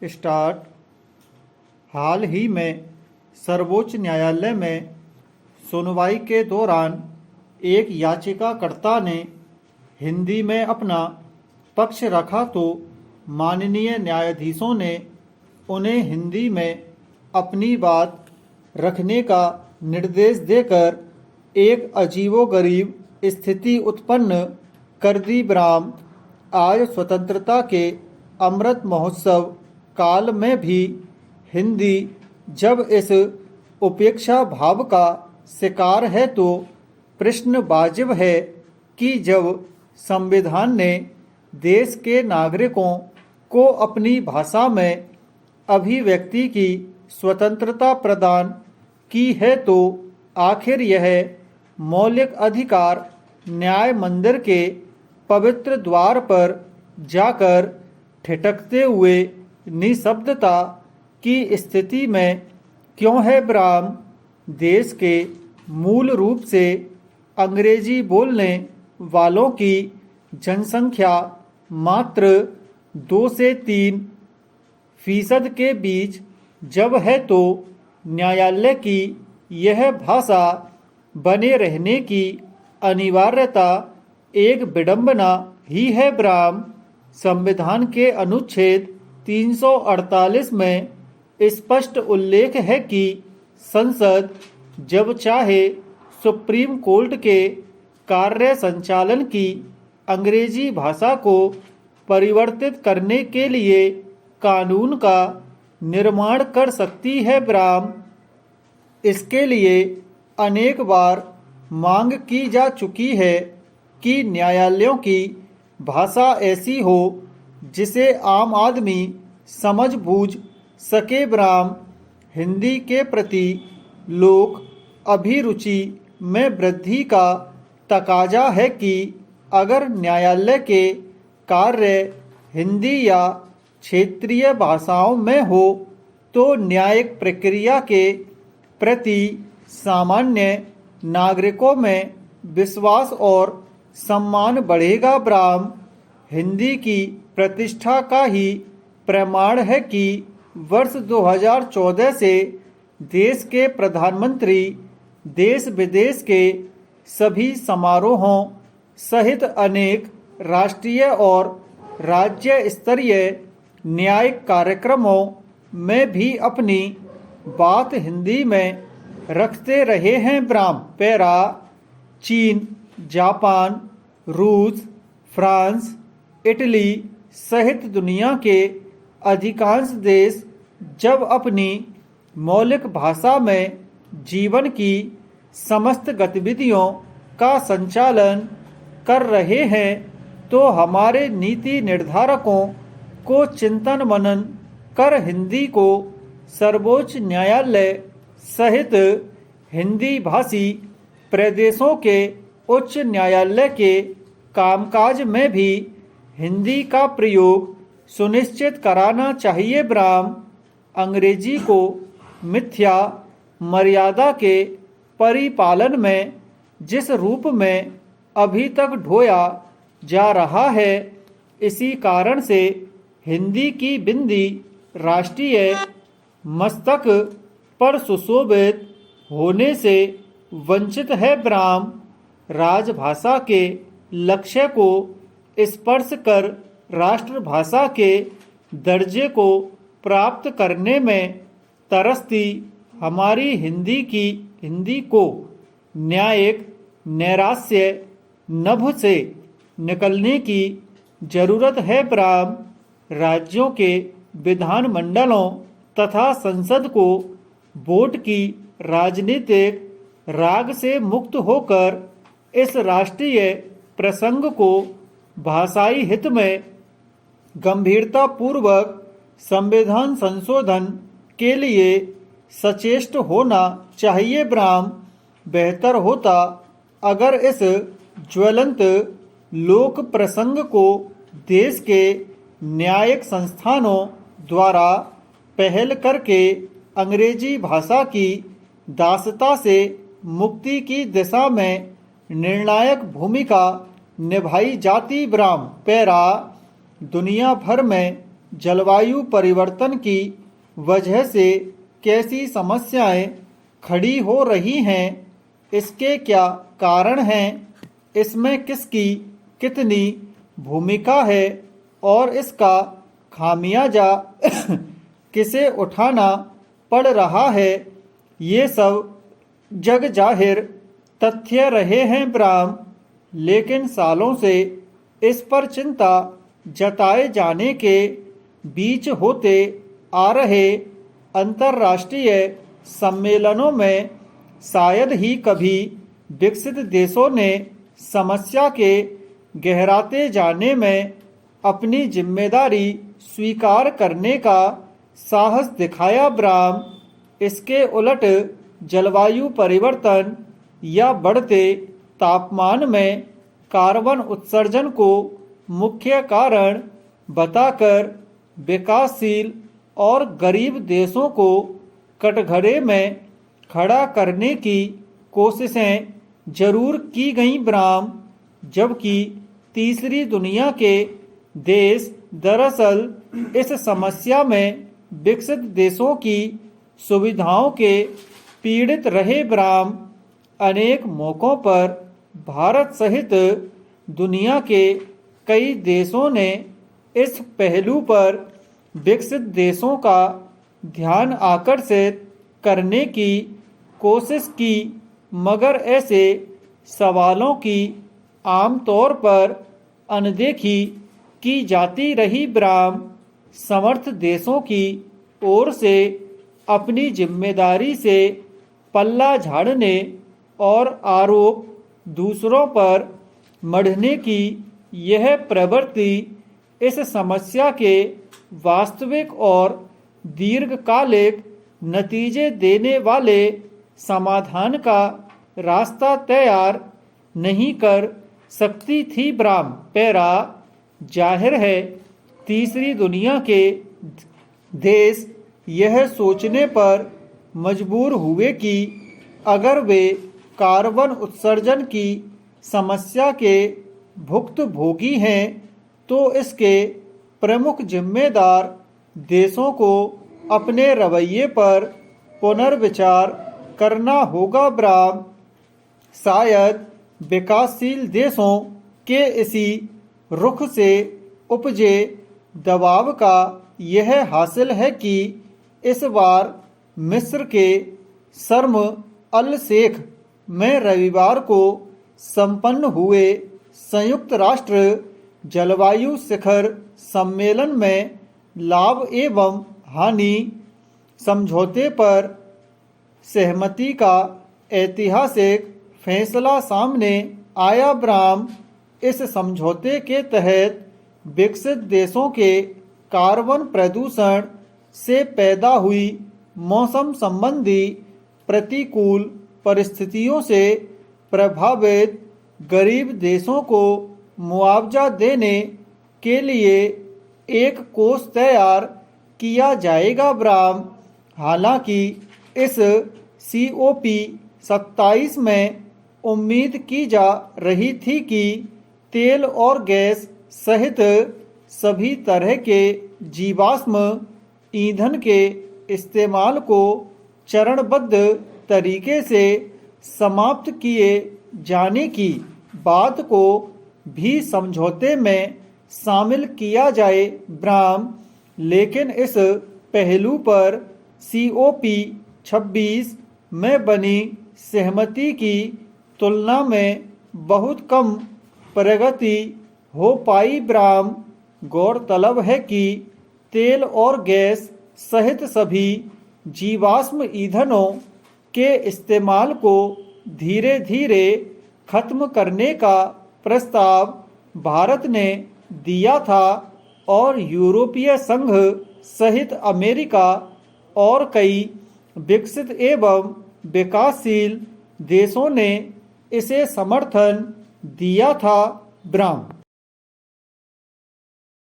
Start. हाल ही में सर्वोच्च न्यायालय में सुनवाई के दौरान एक याचिकाकर्ता ने हिंदी में अपना पक्ष रखा तो माननीय न्यायाधीशों ने उन्हें हिंदी में अपनी बात रखने का निर्देश देकर एक अजीबोगरीब स्थिति उत्पन्न कर दी। ब्राह्म आज स्वतंत्रता के अमृत महोत्सव काल में भी हिंदी जब इस उपेक्षा भाव का शिकार है तो प्रश्न वाजिब है कि जब संविधान ने देश के नागरिकों को अपनी भाषा में अभिव्यक्ति की स्वतंत्रता प्रदान की है तो आखिर यह मौलिक अधिकार न्याय मंदिर के पवित्र द्वार पर जाकर ठिठकते हुए निशब्दता की स्थिति में क्यों है। ब्राह्म देश के मूल रूप से अंग्रेजी बोलने वालों की जनसंख्या मात्र 2 से 3% के बीच जब है तो न्यायालय की यह भाषा बने रहने की अनिवार्यता एक विडंबना ही है। ब्राह्म संविधान के अनुच्छेद 348 में स्पष्ट उल्लेख है कि संसद जब चाहे सुप्रीम कोर्ट के कार्य संचालन की अंग्रेजी भाषा को परिवर्तित करने के लिए कानून का निर्माण कर सकती है। ब्राह्म इसके लिए अनेक बार मांग की जा चुकी है कि न्यायालयों की भाषा ऐसी हो जिसे आम आदमी समझ बूझ सके। ब्राह्म हिंदी के प्रति लोक अभिरुचि में वृद्धि का तकाजा है कि अगर न्यायालय के कार्य हिंदी या क्षेत्रीय भाषाओं में हो तो न्यायिक प्रक्रिया के प्रति सामान्य नागरिकों में विश्वास और सम्मान बढ़ेगा। ब्राह्म हिंदी की प्रतिष्ठा का ही प्रमाण है कि वर्ष 2014 से देश के प्रधानमंत्री देश विदेश के सभी समारोहों सहित अनेक राष्ट्रीय और राज्य स्तरीय न्यायिक कार्यक्रमों में भी अपनी बात हिंदी में रखते रहे हैं। ब्राह्म पैरा चीन, जापान, रूस, फ्रांस, इटली सहित दुनिया के अधिकांश देश जब अपनी मौलिक भाषा में जीवन की समस्त गतिविधियों का संचालन कर रहे हैं तो हमारे नीति निर्धारकों को चिंतन मनन कर हिंदी को सर्वोच्च न्यायालय सहित हिंदी भाषी प्रदेशों के उच्च न्यायालय के कामकाज में भी हिंदी का प्रयोग सुनिश्चित कराना चाहिए। ब्राह्म अंग्रेजी को मिथ्या मर्यादा के परिपालन में जिस रूप में अभी तक ढोया जा रहा है इसी कारण से हिंदी की बिंदी राष्ट्रीय मस्तक पर सुशोभित होने से वंचित है। ब्राह्म राजभाषा के लक्ष्य को स्पर्श कर राष्ट्रभाषा के दर्जे को प्राप्त करने में तरसती हमारी हिंदी को न्यायिक नैराश्य नभ से निकलने की जरूरत है। ब्राह्म राज्यों के विधानमंडलों तथा संसद को वोट की राजनीतिक राग से मुक्त होकर इस राष्ट्रीय प्रसंग को भाषाई हित में गंभीरता पूर्वक संविधान संशोधन के लिए सचेष्ट होना चाहिए। ब्राह्म बेहतर होता अगर इस ज्वलंत लोक प्रसंग को देश के न्यायिक संस्थानों द्वारा पहल करके अंग्रेजी भाषा की दासता से मुक्ति की दिशा में निर्णायक भूमिका निभाई जाती। ब्राह्म पैरा दुनिया भर में जलवायु परिवर्तन की वजह से कैसी समस्याएं खड़ी हो रही हैं, इसके क्या कारण हैं, इसमें किसकी कितनी भूमिका है और इसका खामियाजा किसे उठाना पड़ रहा है, ये सब जग जाहिर तथ्य रहे हैं ब्राह्म। लेकिन सालों से इस पर चिंता जताए जाने के बीच होते आ रहे अंतर्राष्ट्रीय सम्मेलनों में शायद ही कभी विकसित देशों ने समस्या के गहराते जाने में अपनी जिम्मेदारी स्वीकार करने का साहस दिखाया ब्राह्म। इसके उलट जलवायु परिवर्तन या बढ़ते तापमान में कार्बन उत्सर्जन को मुख्य कारण बताकर विकासशील और गरीब देशों को कटघरे में खड़ा करने की कोशिशें जरूर की गईं ब्राह्म, जबकि तीसरी दुनिया के देश दरअसल इस समस्या में विकसित देशों की सुविधाओं के पीड़ित रहे ब्राह्म। अनेक मौकों पर भारत सहित दुनिया के कई देशों ने इस पहलू पर विकसित देशों का ध्यान आकर्षित करने की कोशिश की, मगर ऐसे सवालों की आमतौर पर अनदेखी की जाती रही ब्राह्म। समर्थ देशों की ओर से अपनी जिम्मेदारी से पल्ला झाड़ने और आरोप दूसरों पर मढ़ने की यह प्रवृत्ति इस समस्या के वास्तविक और दीर्घकालिक नतीजे देने वाले समाधान का रास्ता तैयार नहीं कर सकती थी ब्राह्म। पैरा जाहिर है तीसरी दुनिया के देश यह सोचने पर मजबूर हुए कि अगर वे कार्बन उत्सर्जन की समस्या के भुक्तभोगी हैं तो इसके प्रमुख जिम्मेदार देशों को अपने रवैये पर पुनर्विचार करना होगा ब्राह्म। शायद विकासशील देशों के इसी रुख से उपजे दबाव का यह हासिल है कि इस बार मिस्र के शर्म अल शेख में रविवार को संपन्न हुए संयुक्त राष्ट्र जलवायु शिखर सम्मेलन में लाभ एवं हानि समझौते पर सहमति का ऐतिहासिक फैसला सामने आया ब्राह्म। इस समझौते के तहत विकसित देशों के कार्बन प्रदूषण से पैदा हुई मौसम संबंधी प्रतिकूल परिस्थितियों से प्रभावित गरीब देशों को मुआवजा देने के लिए एक कोष तैयार किया जाएगा ब्राह्म। हालांकि इस COP27 में उम्मीद की जा रही थी कि तेल और गैस सहित सभी तरह के जीवाश्म ईंधन के इस्तेमाल को चरणबद्ध तरीके से समाप्त किए जाने की बात को भी समझौते में शामिल किया जाए ब्राह्म। लेकिन इस पहलू पर COP26 में बनी सहमति की तुलना में बहुत कम प्रगति हो पाई ब्राह्म। गौरतलब है कि तेल और गैस सहित सभी जीवाश्म ईंधनों के इस्तेमाल को धीरे धीरे खत्म करने का प्रस्ताव भारत ने दिया था और यूरोपीय संघ सहित अमेरिका और कई विकसित एवं विकासशील देशों ने इसे समर्थन दिया था ब्राह्म।